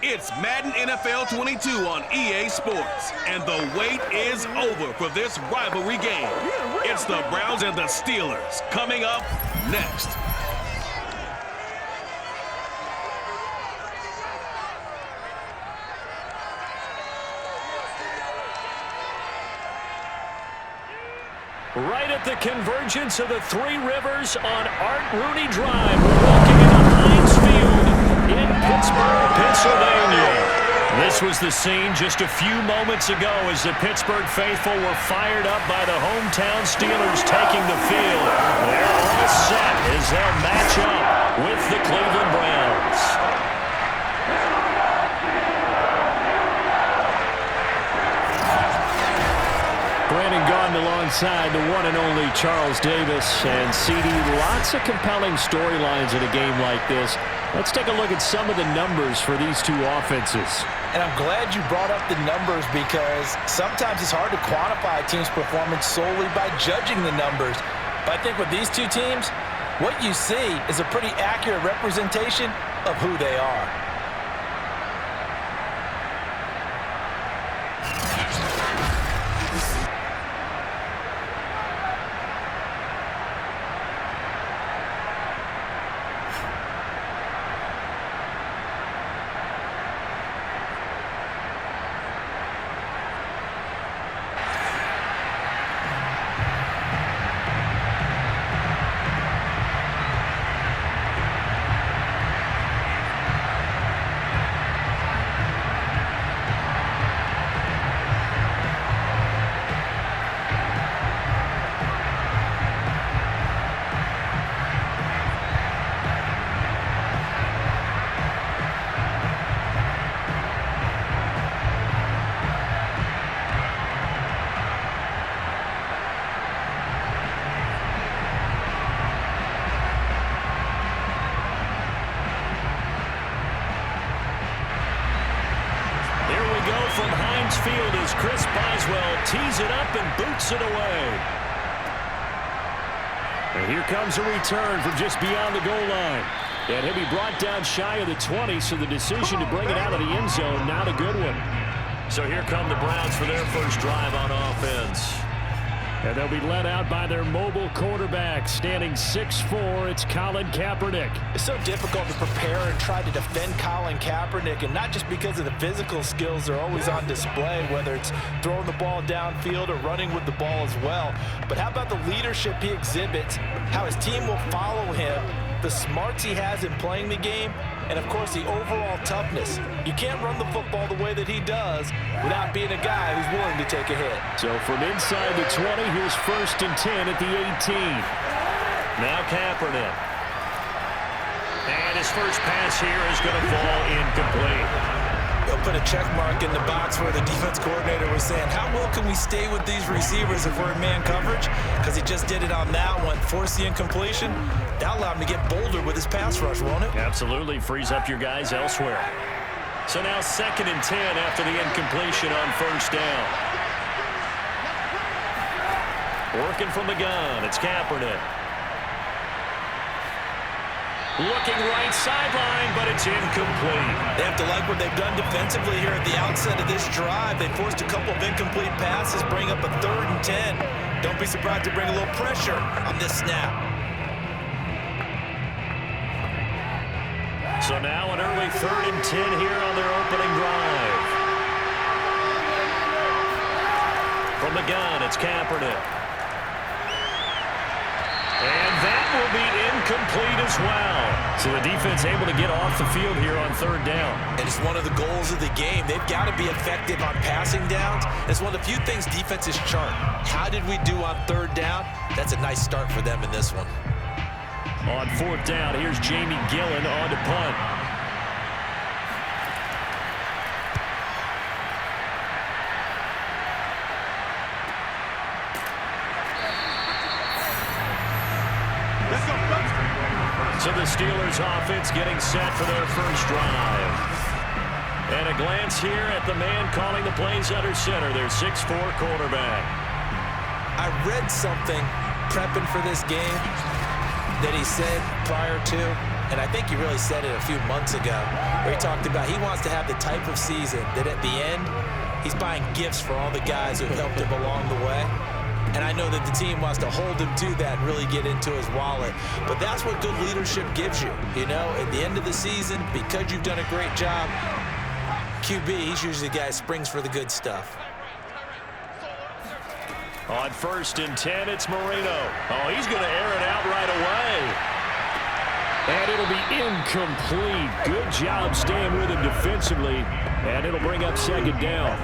It's Madden NFL 22 on EA Sports, and the wait is over for this rivalry game. It's the Browns and the Steelers coming up next. Right at the convergence of the Three Rivers on Art Rooney Drive. We're walking into Heinz Field in Pittsburgh, Pennsylvania. This was the scene just a few moments ago as the Pittsburgh faithful were fired up by the hometown Steelers taking the field. They're all set as they'll match up with the Cleveland Browns. Alongside the one and only Charles Davis. And CD, lots of compelling storylines in a game like this. Let's take a look at some of the numbers for these two offenses. And I'm glad you brought up the numbers because sometimes it's hard to quantify a team's performance solely by judging the numbers. But I think with these two teams, what you see is a pretty accurate representation of who they are. From Heinz Field as Chris Boswell tees it up and boots it away. And here comes a return from just beyond the goal line. And he'll be brought down shy of the 20, so the decision to bring it out of the end zone, not a good one. So here come the Browns for their first drive on offense. And they'll be led out by their mobile quarterback, standing 6'4", it's Colin Kaepernick. It's so difficult to prepare and try to defend Colin Kaepernick, and not just because of the physical skills they're always on display, whether it's throwing the ball downfield or running with the ball as well. But how about the leadership he exhibits, how his team will follow him, the smarts he has in playing the game, and, of course, the overall toughness. You can't run the football the way that he does without being a guy who's willing to take a hit. So from inside the 20, here's 1st and 10 at the 18. Now Kaepernick. And his first pass here is going to fall incomplete. They'll put a check mark in the box where the defense coordinator was saying, how well can we stay with these receivers if we're in man coverage? Because he just did it on that one, forced the incompletion. That'll allow him to get bolder with his pass rush, won't it? Absolutely, frees up your guys elsewhere. So now 2nd and 10 after the incompletion on 1st down. Working from the gun, it's Kaepernick. Looking right sideline, but it's incomplete. They have to like what they've done defensively here at the outset of this drive. They forced a couple of incomplete passes, bring up a 3rd and 10. Don't be surprised to bring a little pressure on this snap. So now an early 3rd and 10 here on their opening drive. From the gun, it's Kaepernick. And that will be incomplete as well. So the defense able to get off the field here on 3rd down. And it's one of the goals of the game. They've got to be effective on passing downs. It's one of the few things defenses chart. How did we do on 3rd down? That's a nice start for them in this one. On 4th down, here's Jamie Gillen on to punt. So the Steelers offense getting set for their first drive. And a glance here at the man calling the plays under center, their 6'4" quarterback. I read something prepping for this game that he said prior to, And I think he really said it a few months ago, where he talked about he wants to have the type of season that at the end, he's buying gifts for all the guys who helped him along the way. And I know that the team wants to hold him to that and really get into his wallet. But that's what good leadership gives you. You know, at the end of the season, because you've done a great job, QB, he's usually the guy who springs for the good stuff. On 1st and 10, it's Marino. Oh, he's going to air it out right away. And it'll be incomplete. Good job staying with him defensively. And it'll bring up 2nd down.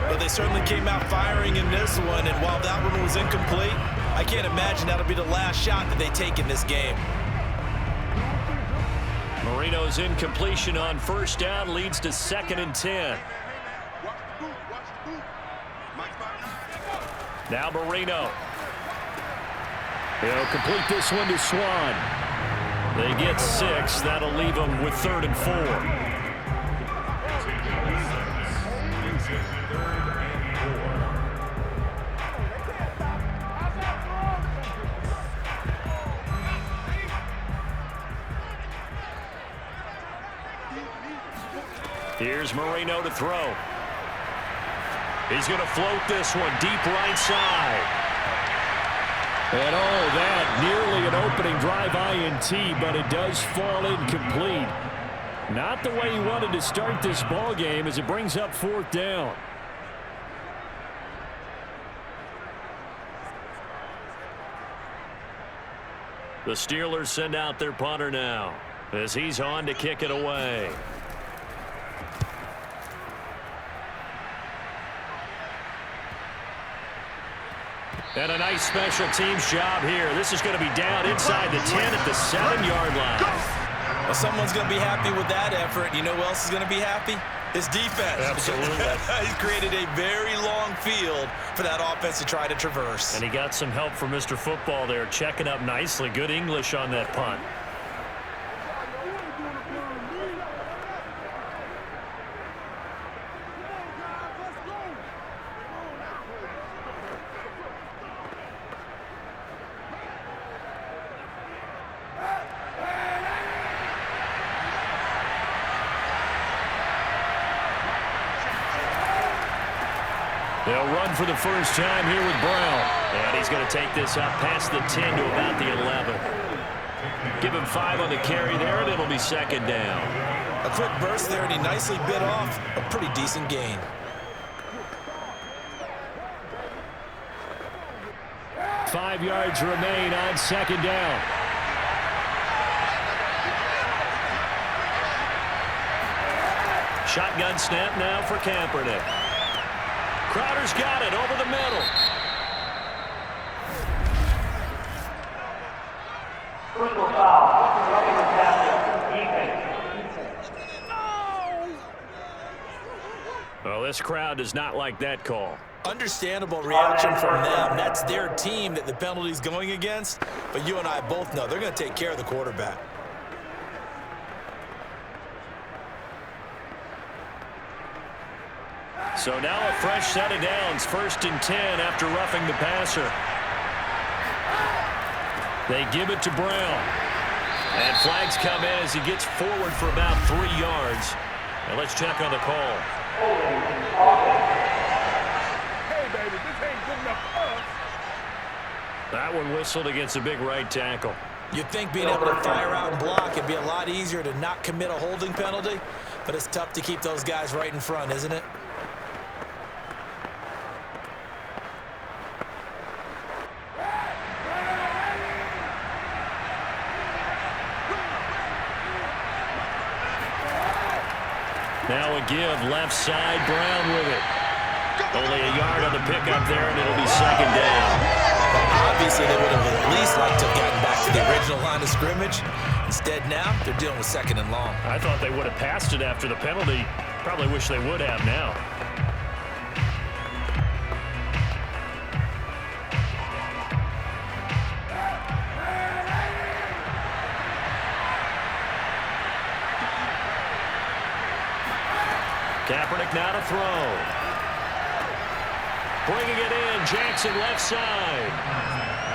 But they certainly came out firing in this one, and while that one was incomplete, I can't imagine that'll be the last shot that they take in this game. Marino's incompletion on 1st down leads to 2nd and 10. Now Marino. He'll complete this one to Swan. They get 6. That'll leave them with 3rd and 4. Here's Marino to throw. He's going to float this one deep right side. And oh, that nearly an opening drive INT, but it does fall incomplete. Not the way he wanted to start this ball game as it brings up 4th down. The Steelers send out their punter now as he's on to kick it away. And a nice special teams job here. This is going to be down inside the 10 at the 7-yard line. Well, someone's going to be happy with that effort. You know who else is going to be happy? His defense. Absolutely. He's created a very long field for that offense to try to traverse. And he got some help from Mr. Football there, checking up nicely. Good English on that punt. They'll run for the first time here with Brown. And he's going to take this up past the 10 to about the 11. Give him 5 on the carry there, and it'll be 2nd down. A quick burst there, and he nicely bit off a pretty decent gain. Five yards remain on 2nd down. Shotgun snap now for Kaepernick. Crowder's got it over the middle. Personal foul. Well, this crowd does not like that call. Understandable reaction from them. That's their team that the penalty's going against. But you and I both know they're going to take care of the quarterback. So now a fresh set of downs, 1st and 10 after roughing the passer. They give it to Brown. And flags come in as he gets forward for about 3 yards. And let's check on the call. Hey, baby, this ain't good enough for us. That one whistled against a big right tackle. You'd think being able to fire out and block, it'd be a lot easier to not commit a holding penalty. But it's tough to keep those guys right in front, isn't it? Now a give, left side, Brown with it. Only a yard on the pickup there, and it'll be 2nd down. Well, obviously, they would have at least liked to have gotten back to the original line of scrimmage. Instead, now, they're dealing with 2nd and long. I thought they would have passed it after the penalty. Probably wish they would have now. Kaepernick now to throw. Bringing it in, Jackson left side.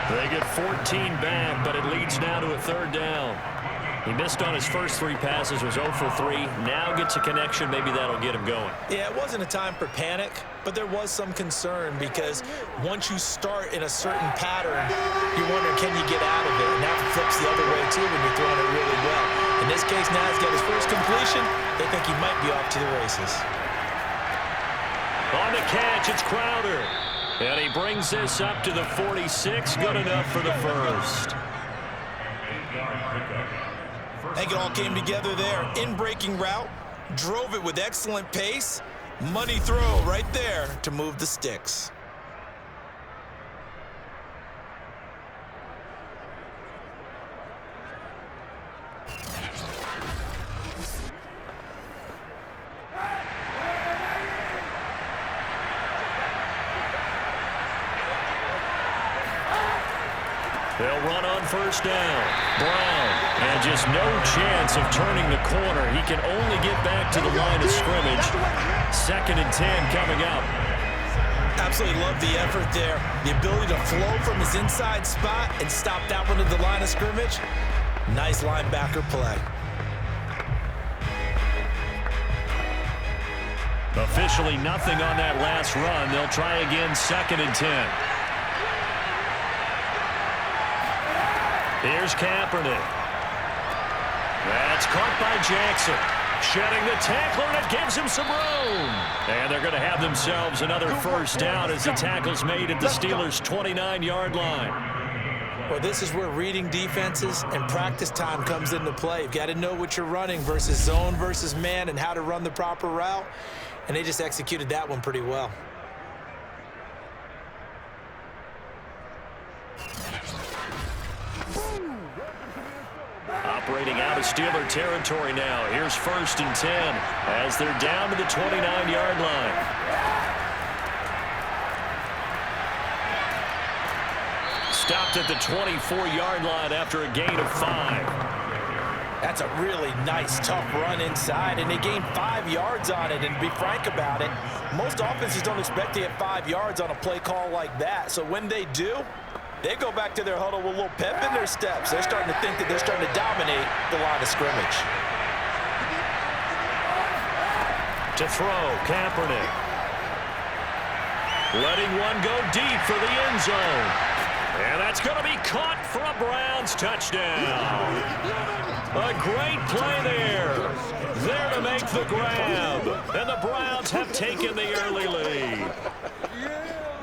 They get 14 back, but it leads now to a 3rd down. He missed on his first 3 passes, was 0 for 3. Now gets a connection. Maybe that'll get him going. Yeah, it wasn't a time for panic, but there was some concern because once you start in a certain pattern, you wonder, can you get out of it? And that flips the other way, too, when you're throwing it really well. In this case, now he's got his first completion. They think he might be off to the races. On the catch, it's Crowder. And he brings this up to the 46. Good enough for the first. I think it all came together there. In-breaking route, drove it with excellent pace. Money throw right there to move the sticks. They'll run on first down. Brown, and just no chance of turning the corner. He can only get back to the line of scrimmage. 2nd and 10 coming up. Absolutely love the effort there. The ability to flow from his inside spot and stop that one at the line of scrimmage. Nice linebacker play. Officially nothing on that last run. They'll try again 2nd and 10. Here's Kaepernick. That's caught by Jackson. Shedding the tackler, and it gives him some room. And they're going to have themselves another first down as the tackle's made at the Steelers' 29-yard line. Well, this is where reading defenses and practice time comes into play. You've got to know what you're running versus zone versus man and how to run the proper route. And they just executed that one pretty well. Operating out of Steeler territory now. Here's 1st and 10 as they're down to the 29-yard line. Stopped at the 24-yard line after a gain of 5. That's a really nice, tough run inside, and they gained 5 yards on it. And to be frank about it, most offenses don't expect to get 5 yards on a play call like that. So when they do, they go back to their huddle with a little pep in their steps. They're starting to think that they're starting to dominate the line of scrimmage. To throw, Kaepernick. Letting one go deep for the end zone. And that's going to be caught for a Browns touchdown. A great play there. There to make the grab. And the Browns have taken the early lead.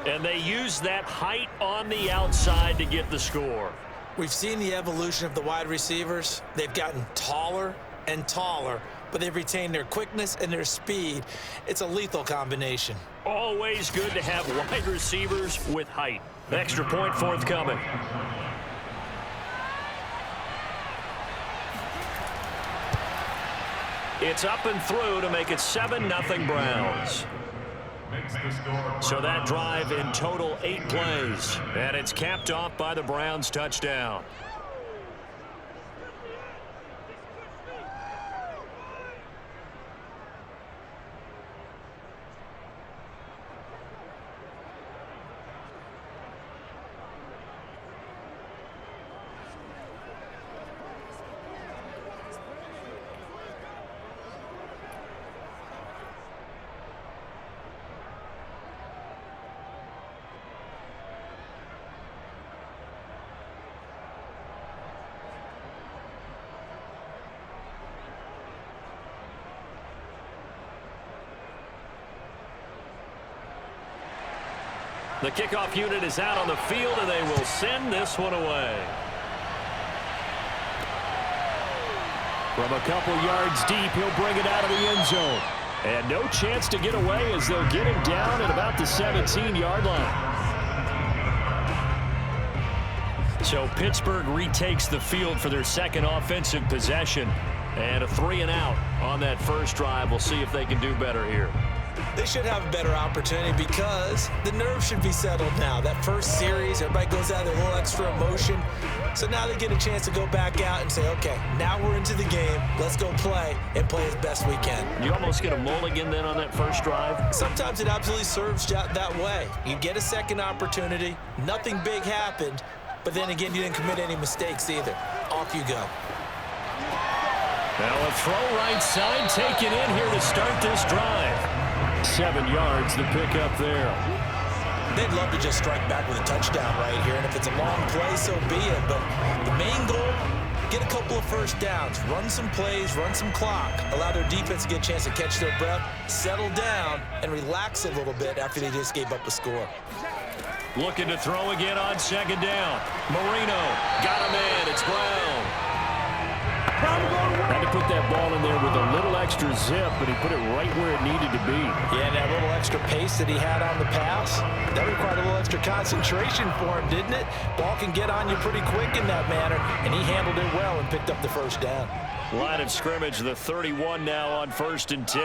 And they use that height on the outside to get the score. We've seen the evolution of the wide receivers. They've gotten taller and taller, but they've retained their quickness and their speed. It's a lethal combination. Always good to have wide receivers with height. Extra point forthcoming. It's up and through to make it 7-0 Browns. So that drive in total 8 plays. And it's capped off by the Browns touchdown. The kickoff unit is out on the field, and they will send this one away. From a couple yards deep, he'll bring it out of the end zone. And no chance to get away as they'll get him down at about the 17-yard line. So Pittsburgh retakes the field for their second offensive possession. And a 3-and-out on that first drive. We'll see if they can do better here. They should have a better opportunity because the nerves should be settled now. That first series, everybody goes out with a little extra emotion. So now they get a chance to go back out and say, okay, now we're into the game. Let's go play and play as best we can. You almost get a mulligan then on that first drive? Sometimes it absolutely serves that way. You get a second opportunity. Nothing big happened. But then again, you didn't commit any mistakes either. Off you go. Now a throw right side taken in here to start this drive. 7 yards the pickup there. They'd love to just strike back with a touchdown right here, and if it's a long play, so be it. But the main goal, get a couple of first downs, run some plays, run some clock, allow their defense to get a chance to catch their breath, settle down, and relax a little bit after they just gave up a score. Looking to throw again on second down. Marino got him in. It's Brown. Had to put that ball in there with a little extra zip, but he put it right where it needed to be. Yeah, and that little extra pace that he had on the pass, that required a little extra concentration for him, didn't it? Ball can get on you pretty quick in that manner, and he handled it well and picked up the first down. Line of scrimmage, the 31 now on 1st and 10.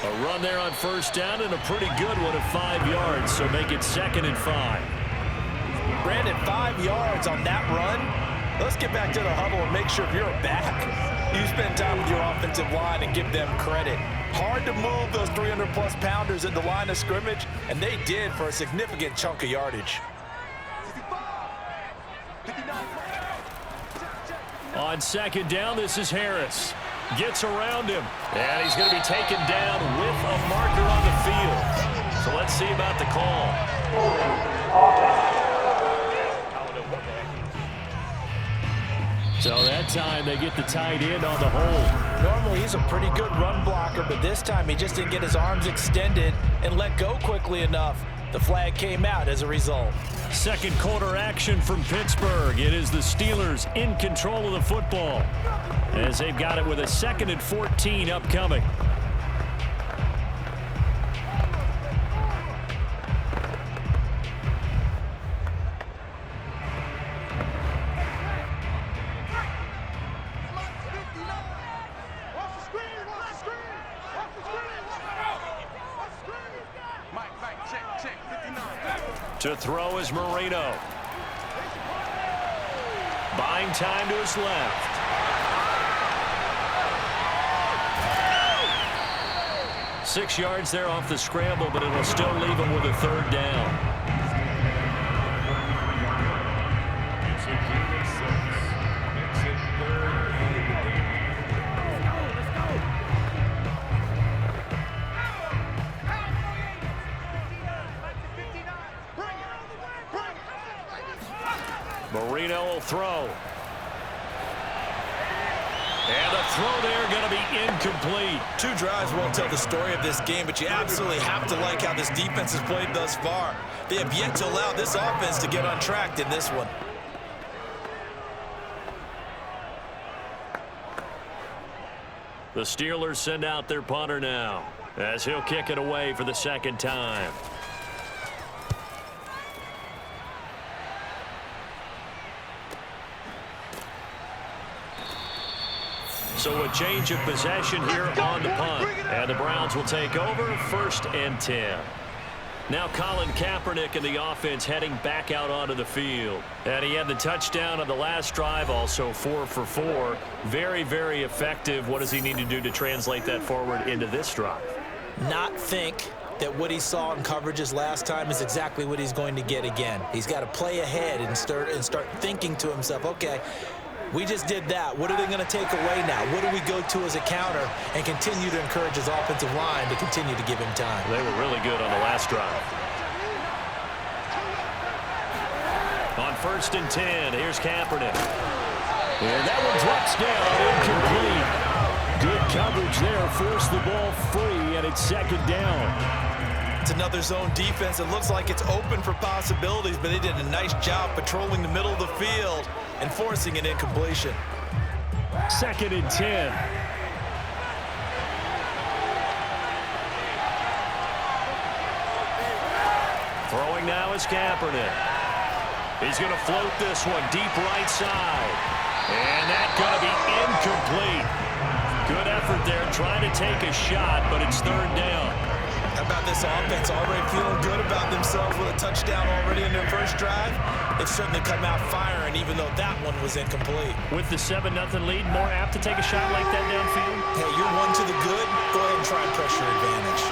A run there on first down and a pretty good one at 5 yards, so make it 2nd and 5. Brandon, 5 yards on that run. Let's get back to the huddle and make sure if you're a back, you spend time with your offensive line and give them credit. Hard to move those 300-plus pounders at the line of scrimmage, and they did for a significant chunk of yardage. On second down, this is Harris. Gets around him, and he's going to be taken down with a marker on the field. So let's see about the call. So that time they get the tight end on the hold. Normally he's a pretty good run blocker, but this time he just didn't get his arms extended and let go quickly enough. The flag came out as a result. Second quarter action from Pittsburgh. It is the Steelers in control of the football as they've got it with a 2nd and 14 upcoming. To throw is Marino. Buying time to his left. Six yards there off the scramble, but it'll still leave him with a 3rd down. Marino will throw. And the throw there going to be incomplete. 2 drives won't tell the story of this game, but you absolutely have to like how this defense has played thus far. They have yet to allow this offense to get on track in this one. The Steelers send out their punter now as he'll kick it away for the 2nd time. So a change of possession here on the punt. And the Browns will take over 1st and 10. Now Colin Kaepernick and the offense heading back out onto the field. And he had the touchdown on the last drive, also 4 for 4. Very, very effective. What does he need to do to translate that forward into this drive? Not think that what he saw in coverages last time is exactly what he's going to get again. He's got to play ahead and start thinking to himself, okay, we just did that. What are they going to take away now? What do we go to as a counter? And continue to encourage his offensive line to continue to give him time. They were really good on the last drive. On 1st and 10, here's Kaepernick. And that one drops down, incomplete. Good coverage there, forced the ball free, and it's 2nd down. It's another zone defense. It looks like it's open for possibilities, but they did a nice job patrolling the middle of the field and forcing an incompletion. 2nd and 10. Throwing now is Kaepernick. He's going to float this one deep right side. And that's going to be incomplete. Good effort there trying to take a shot, but it's 3rd down. How about this offense already feeling good about themselves with a touchdown already in their first drive? They've certainly come out firing, even though that one was incomplete. With the 7-0 lead, more apt to take a shot like that downfield? Hey, you're 1 to the good. Go ahead and try and press your advantage.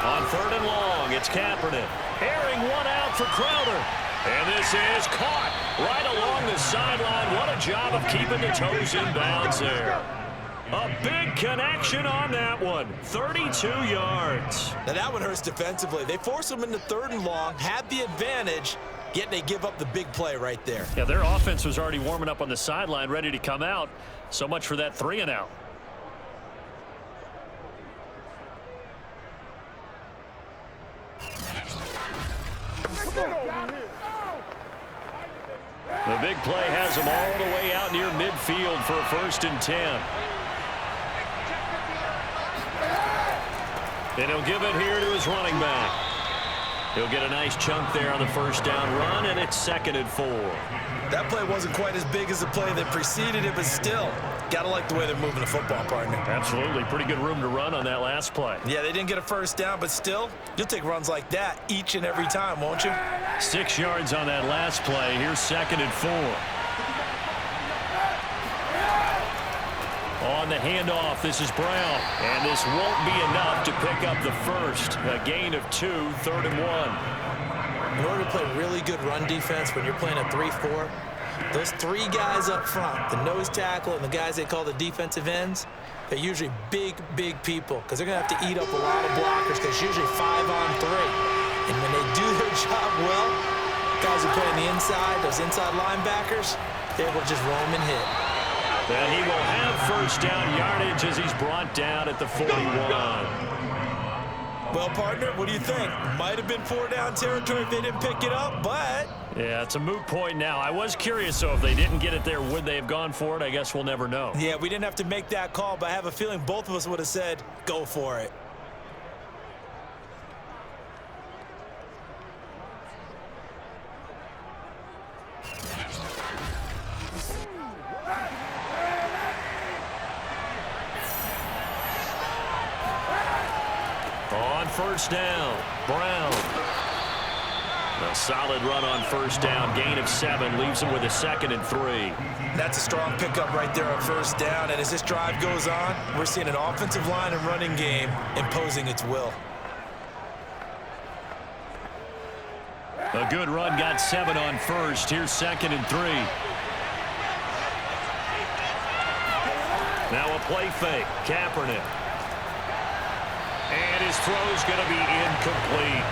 On 3rd and long, it's Kaepernick. Airing one out for Crowder. And this is caught right along the sideline. What a job of keeping the toes in bounds there. A big connection on that one. 32 yards. Now that one hurts defensively. They force them into 3rd and long, had the advantage, yet they give up the big play right there. Yeah, their offense was already warming up on the sideline, ready to come out. So much for that 3-and-out. The big play has them all the way out near midfield for a 1st and 10. And he'll give it here to his running back. He'll get a nice chunk there on the 1st down run, and it's 2nd and 4. That play wasn't quite as big as the play that preceded it, but still, got to like the way they're moving the football, partner. Absolutely. Pretty good room to run on that last play. Yeah, they didn't get a 1st down, but still, you'll take runs like that each and every time, won't you? 6 yards on that last play. Here's 2nd and 4. On the handoff, this is Brown. And this won't be enough to pick up the 1st. A gain of 2, 3rd and 1. In order to play really good run defense when you're playing a 3-4, those 3 guys up front, the nose tackle and the guys they call the defensive ends, they're usually big, big people because they're going to have to eat up a lot of blockers because it's usually 5-on-3. And when they do their job well, guys who play on the inside, those inside linebackers, they're able to just roam and hit. And he will have 1st down yardage as he's brought down at the 41. Well, partner, what do you think? Might have been 4-down territory if they didn't pick it up, but... Yeah, it's a moot point now. I was curious, so if they didn't get it there, would they have gone for it? I guess we'll never know. Yeah, we didn't have to make that call, but I have a feeling both of us would have said, go for it. On 1st down, Brown. A solid run on 1st down. Gain of 7 leaves him with a 2nd and 3. That's a strong pickup right there on 1st down. And as this drive goes on, we're seeing an offensive line and running game imposing its will. A good run got 7 on 1st. Here's 2nd and 3. Now a play fake. Kaepernick. And his throw's going to be incomplete.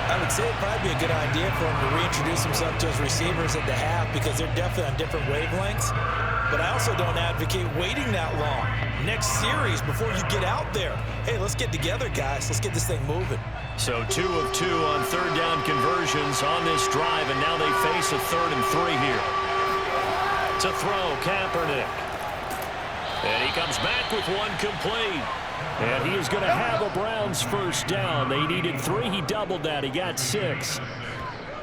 I would say it'd probably be a good idea for him to reintroduce himself to his receivers at the half because they're definitely on different wavelengths. But I also don't advocate waiting that long. Next series, before you get out there, hey, let's get together, guys. Let's get this thing moving. So 2 of 2 on 3rd down conversions on this drive, and now they face a 3rd and 3 here. To throw, Kaepernick. And he comes back with one complete. And he is going to have a Browns 1st down. They needed 3. He doubled that. He got 6.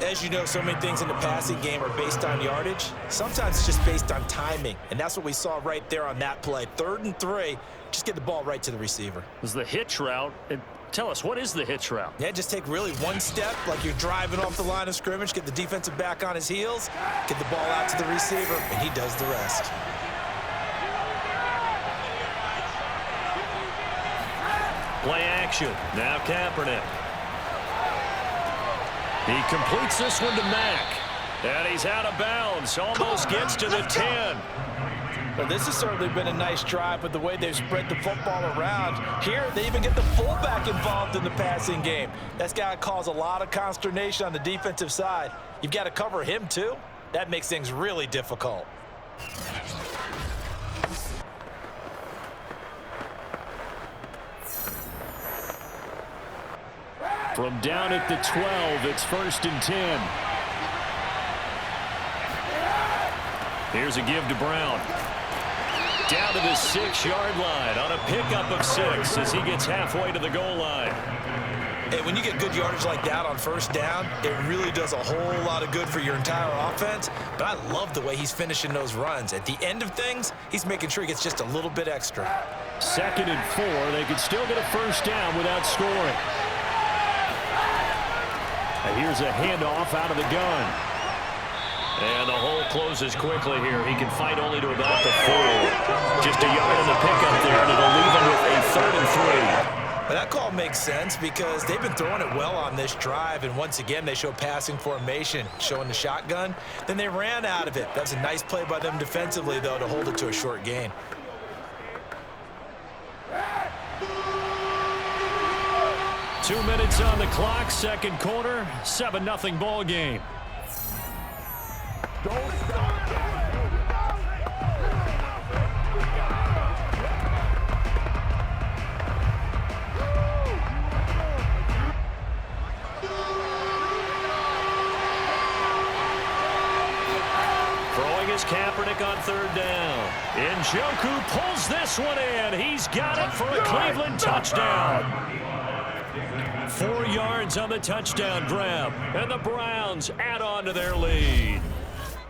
As you know, so many things in the passing game are based on yardage. Sometimes it's just based on timing. And that's what we saw right there on that play. 3rd and 3. Just get the ball right to the receiver. This is the hitch route. And tell us, what is the hitch route? Yeah, just take really one step like you're driving off the line of scrimmage, get the defensive back on his heels, get the ball out to the receiver, and he does the rest. Play action. Now Kaepernick. He completes this one to Mack. And he's out of bounds. Almost gets to the 10. Well, this has certainly been a nice drive with the way they've spread the football around. Here, they even get the fullback involved in the passing game. That's got to cause a lot of consternation on the defensive side. You've got to cover him, too. That makes things really difficult. From down at the 12, it's 1st and 10. Here's a give to Brown. Down to the 6-yard line on a pickup of 6 as he gets halfway to the goal line. Hey, when you get good yardage like that on 1st down, it really does a whole lot of good for your entire offense. But I love the way he's finishing those runs. At the end of things, he's making sure he gets just a little bit extra. 2nd and 4. They could still get a 1st down without scoring. And here's a handoff out of the gun. And the hole closes quickly here. He can fight only to about the 4. Just a yard on the pickup there, and it'll leave him with a 3rd and 3. But that call makes sense because they've been throwing it well on this drive, and once again, they show passing formation, showing the shotgun. Then they ran out of it. That's a nice play by them defensively, though, to hold it to a short gain. Two minutes on the clock, second quarter, 7-0 ball game. Don't stop. Throwing is Kaepernick on third down. Njoku pulls this one in. He's got it for a Cleveland touchdown. 4 yards on the touchdown grab, and the Browns add on to their lead.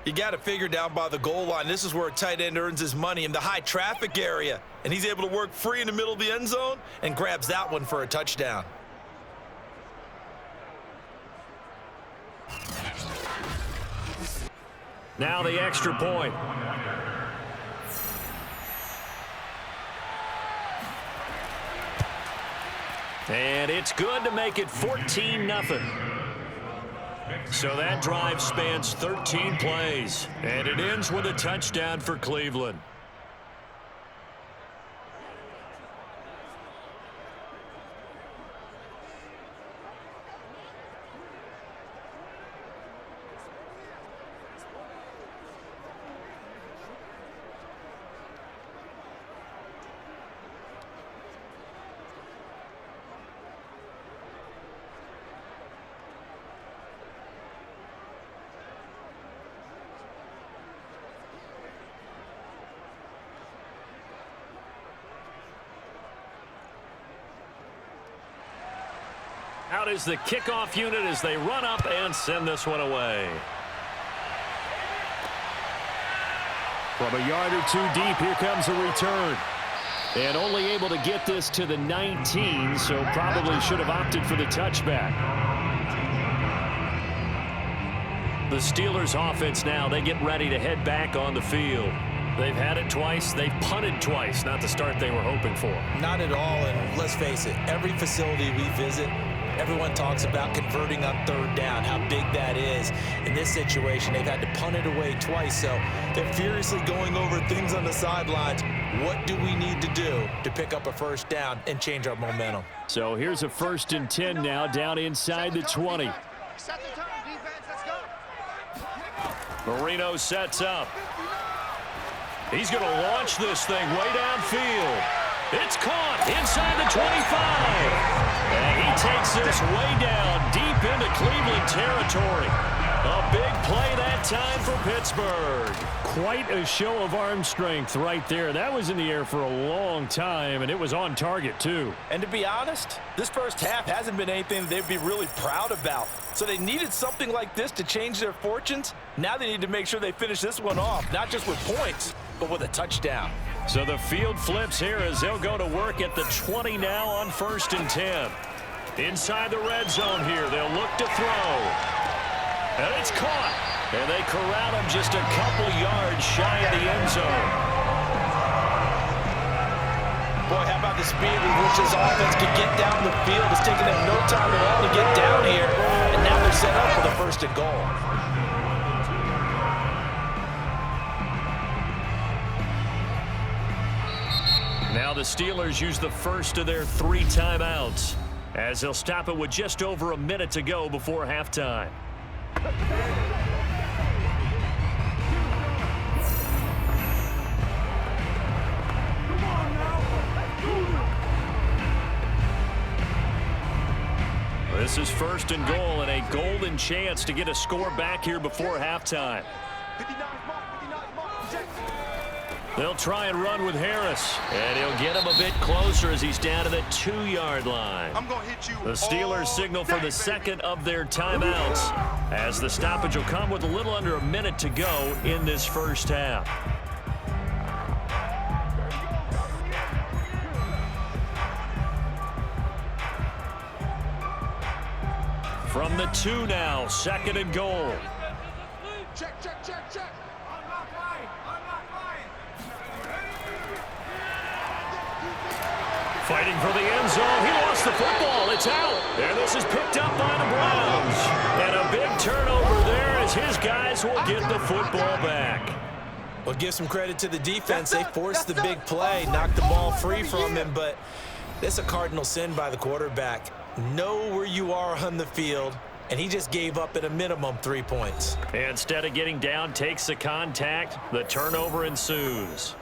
You got to figure down by the goal line. This is where a tight end earns his money, in the high traffic area. And he's able to work free in the middle of the end zone and grabs that one for a touchdown. Now the extra point. And it's good to make it 14-0. So that drive spans 13 plays, and it ends with a touchdown for Cleveland. Out is the kickoff unit as they run up and send this one away. From a yard or two deep, here comes a return. And only able to get this to the 19, so probably should have opted for the touchback. The Steelers offense now, they get ready to head back on the field. They've had it twice. They've punted twice. Not the start they were hoping for. Not at all, and let's face it, every facility we visit, everyone talks about converting on third down, how big that is. In this situation, they've had to punt it away twice, so they're furiously going over things on the sidelines. What do we need to do to pick up a first down and change our momentum? So here's a 1st and 10 now, down inside the 20. Set the tone, defense, let's go. Marino sets up. He's going to launch this thing way downfield. It's caught inside the 25. And he takes this way down deep into Cleveland territory. A big play that time for Pittsburgh. Quite a show of arm strength right there. That was in the air for a long time, and it was on target, too. And to be honest, this first half hasn't been anything they'd be really proud about. So they needed something like this to change their fortunes. Now they need to make sure they finish this one off, not just with points, but with a touchdown. So the field flips here as they'll go to work at the 20 now on 1st and 10. Inside the red zone here, they'll look to throw. And it's caught. And they corral him just a couple yards shy of the end zone. Boy, how about the speed with which this offense could get down the field? It's taking them no time at all to get down here. And now they're set up for the 1st and goal. Now the Steelers use the first of their 3 timeouts as they'll stop it with just over a minute to go before halftime. This is 1st and goal and a golden chance to get a score back here before halftime. They'll try and run with Harris, and he'll get him a bit closer as he's down to the 2-yard line. I'm gonna hit you. The Steelers signal for the second of their timeouts as the stoppage will come with a little under a minute to go in this first half. From the 2 now, 2nd and goal. Check, check, check, check. Fighting for the end zone. He lost gets the football. It's out. And this is picked up by the Browns. And a big turnover there as his guys will get the football back. Well, give some credit to the defense. They forced the big play, knocked the ball free from him, but this is a cardinal sin by the quarterback. Know where you are on the field, and he just gave up at a minimum 3 points. Instead of getting down, takes the contact. The turnover ensues.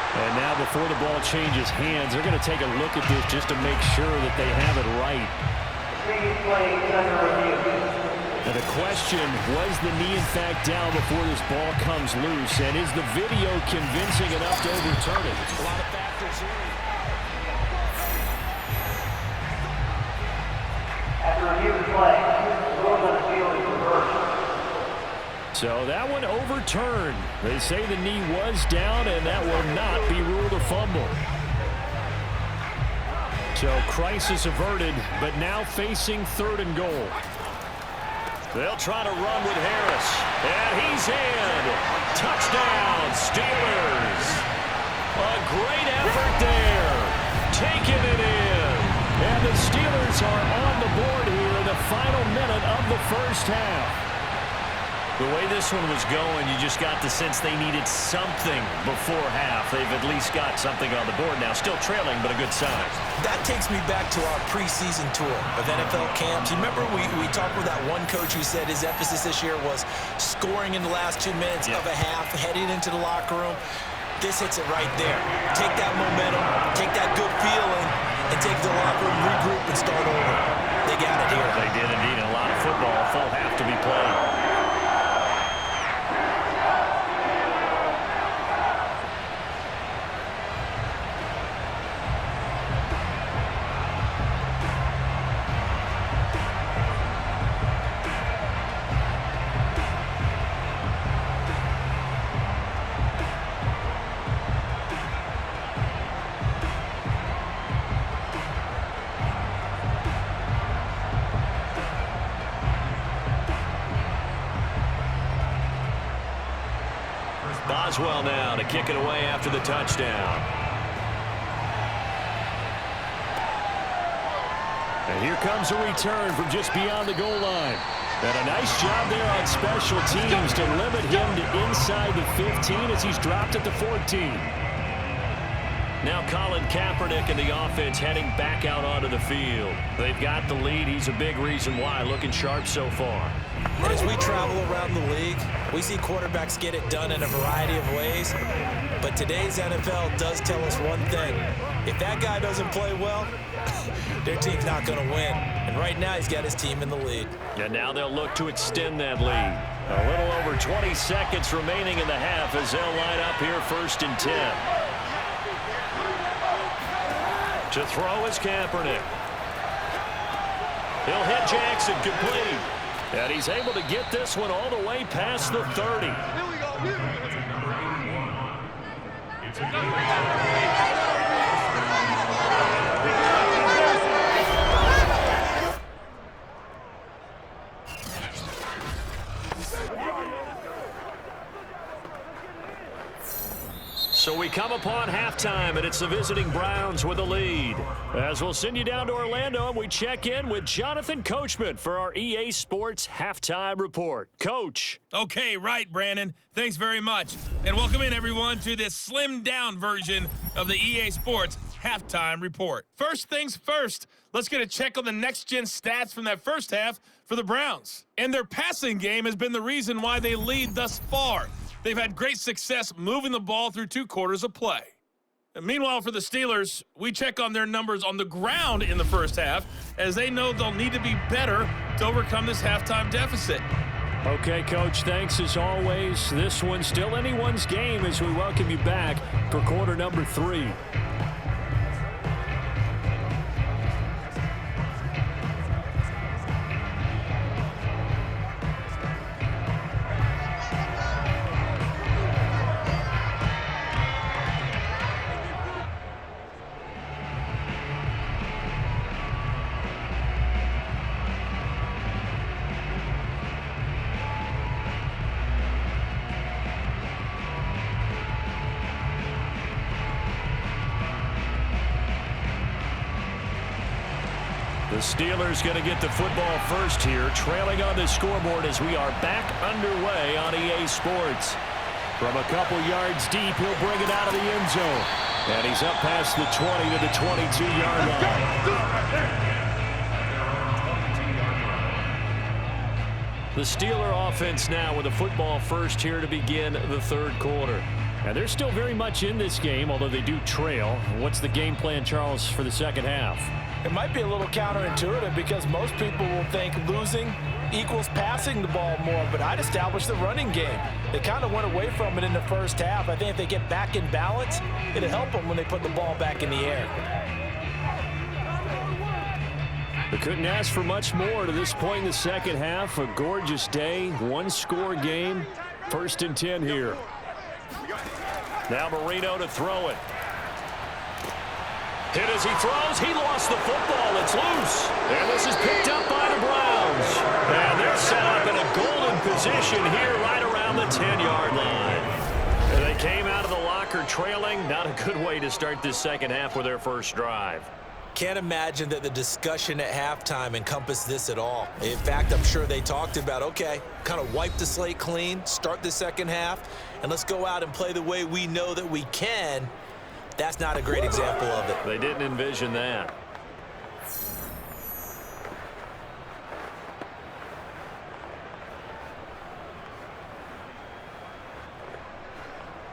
And now before the ball changes hands, they're going to take a look at this just to make sure that they have it right. And the question, was the knee in fact down before this ball comes loose? And is the video convincing enough to overturn it? A lot of factors here. After review of play, the rules on the field is reversed. So that one overturned. They say the knee was down, and that will not be ruled a fumble. So crisis averted, but now facing 3rd and goal. They'll try to run with Harris. And he's in. Touchdown, Steelers. A great effort there. Taking it in. And the Steelers are on the board here in the final minute of the first half. The way this one was going, you just got the sense they needed something before half. They've at least got something on the board now. Still trailing, but a good sign. That takes me back to our preseason tour of NFL camps. You remember we talked with that one coach who said his emphasis this year was scoring in the last 2 minutes of a half, heading into the locker room. This hits it right there. Take that momentum, take that good feeling, and take the locker room, regroup, and start over. They got it here. They did indeed. A lot of football, full half to be played. Boswell now to kick it away after the touchdown. And here comes a return from just beyond the goal line. And a nice job there on special teams to limit him to inside the 15 as he's dropped at the 14. Now Colin Kaepernick and the offense heading back out onto the field. They've got the lead. He's a big reason why. Looking sharp so far. And as we travel around the league, we see quarterbacks get it done in a variety of ways. But today's NFL does tell us one thing. If that guy doesn't play well, their team's not going to win. And right now, he's got his team in the lead. And now they'll look to extend that lead. A little over 20 seconds remaining in the half as they'll line up here 1st and 10. To throw is Kaepernick. He'll hit Jackson complete. And he's able to get this one all the way past the 30. Here we go. So we come upon halftime, and it's the visiting Browns with a lead. As we'll send you down to Orlando, and we check in with Jonathan Coachman for our EA Sports Halftime Report. Coach. Okay, right, Brandon. Thanks very much. And welcome in, everyone, to this slimmed-down version of the EA Sports Halftime Report. First things first, let's get a check on the next-gen stats from that first half for the Browns. And their passing game has been the reason why they lead thus far. They've had great success moving the ball through 2 quarters of play. And meanwhile, for the Steelers, we check on their numbers on the ground in the first half, as they know they'll need to be better to overcome this halftime deficit. Okay, Coach, thanks as always. This one's still anyone's game as we welcome you back for quarter number 3. The Steelers going to get the football first here, trailing on the scoreboard as we are back underway on EA Sports. From a couple yards deep, he'll bring it out of the end zone. And he's up past the 20 to the 22-yard line. The Steeler offense now with a football first here to begin the third quarter. And they're still very much in this game, although they do trail. What's the game plan, Charles, for the second half? It might be a little counterintuitive because most people will think losing equals passing the ball more, but I'd establish the running game. They kind of went away from it in the first half. I think if they get back in balance, it'll help them when they put the ball back in the air. They couldn't ask for much more to this point in the second half. A gorgeous day, one-score game. 1st and 10 here. Now Marino to throw it. Hit as he throws. He lost the football. It's loose. And this is picked up by the Browns. And they're set up in a golden position here right around the 10-yard line. And they came out of the locker trailing. Not a good way to start this second half with their first drive. Can't imagine that the discussion at halftime encompassed this at all. In fact, I'm sure they talked about, okay, kind of wipe the slate clean, start the second half, and let's go out and play the way we know that we can. That's not a great example of it. They didn't envision that.